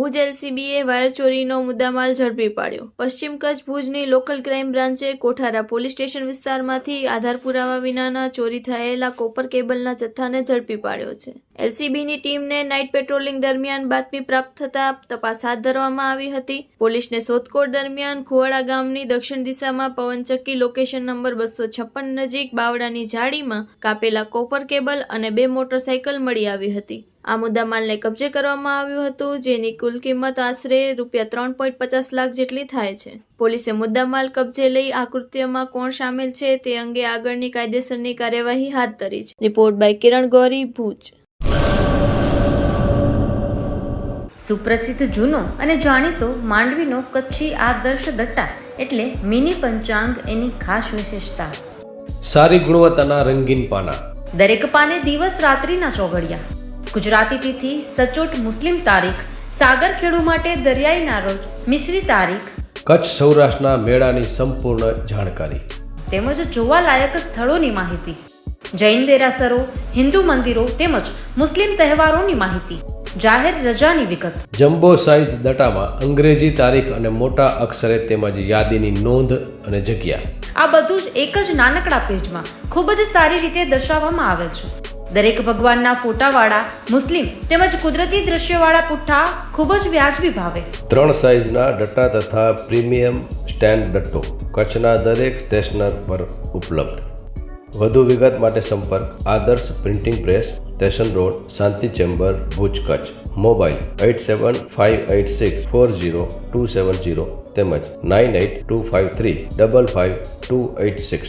Bhuj એલસીબીએ wire ચોરીનો મુદ્દામાલ ઝડપી પાડ્યો. પશ્ચિમ કચ્છ ભુજની લોકલ ક્રાઇમ બ્રાન્ચે કોઠારા પોલીસ સ્ટેશન વિસ્તારમાંથી આધાર પુરાવા વિનાના ચોરી થયેલા કોપર કેબલના જથ્થાને ઝડપી પાડ્યો છે. એલસીબીની ટીમને નાઇટ પેટ્રોલિંગ દરમિયાન બાતમી પ્રાપ્ત થતા તપાસ હાથ ધરવામાં આવી હતી. પોલીસને શોધખોળ દરમિયાન ખુવાડા ગામની દક્ષિણ દિશામાં પવનચક્કી લોકેશન નંબર 256 નજીક બાવડાની ઝાડીમાં કાપેલા કોપર કેબલ અને 2 મોટરસાયકલ મળી આવી હતી. આ મુદ્દામાલને કબજે કરવામાં આવ્યું હતું, જેની કુલ કિંમત આશરે ₹3.50 લાખ જેટલી થાય છે. પોલીસે મુદ્દામાલ કબજે લઈ આ કૃત્યમાં કોણ સામેલ છે તે અંગે આગળની કાયદેસરની કાર્યવાહી હાથ ધરી છે. રિપોર્ટ બાય કિરણ ગોરી, ભુજ. સુપ્રસિદ્ધ જૂનો અને જાણીતો માંડવીનો કચ્છી આદર્શ દટ્ટા એટલે મિની પંચાંગ એની ખાસ વિશેષતા. સારી ગુણવત્તાના રંગીન પાના, દરેક પાને દિવસ રાત્રિના ચોઘડિયા, ગુજરાતી તિથિ, સચોટ મુસ્લિમ તારીખ, સાગરખેડુ માટે દરિયાઈના રોજ, મિશ્રી તારીખ, કચ્છ સૌરાષ્ટ્રના મેળાની સંપૂર્ણ જાણકારી તેમજ જોવાલાયક સ્થળોની માહિતી, જૈન દેરાસરો, હિન્દુ મંદિરો તેમજ મુસ્લિમ તહેવારોની માહિતી, જાહેર રજાની વિગત. જમ્બો સાઇઝ દટામાં અંગ્રેજી તારીખ અને મોટા અક્ષરે તેમજ યાદીની નોંધ અને જગ્યા. આ બધું જ એક જ નાનકડા પેજમાં ખૂબ જ સારી રીતે દર્શાવવામાં આવેલ છે. દરેક ભગવાનના ફોટાવાળા મુસ્લિમ તેમજ કુદરતી દ્રશ્યવાળા પુઠ્ઠા ખૂબ જ વ્યાજબી ભાવે. 3 સાઇઝના દટ્ટા તથા પ્રીમિયમ સ્ટેન્ડ દટ્ટો કચ્છના દરેક સ્ટેશનર પર ઉપલબ્ધ. વધુ વિગત માટે સંપર્ક આદર્શ પ્રિન્ટિંગ પ્રેસ, સ્ટેશન રોડ, શાંતિ ચેમ્બર, ભુજ, કચ્છ. મોબાઈલ 8758640270 તેમજ 9825355286.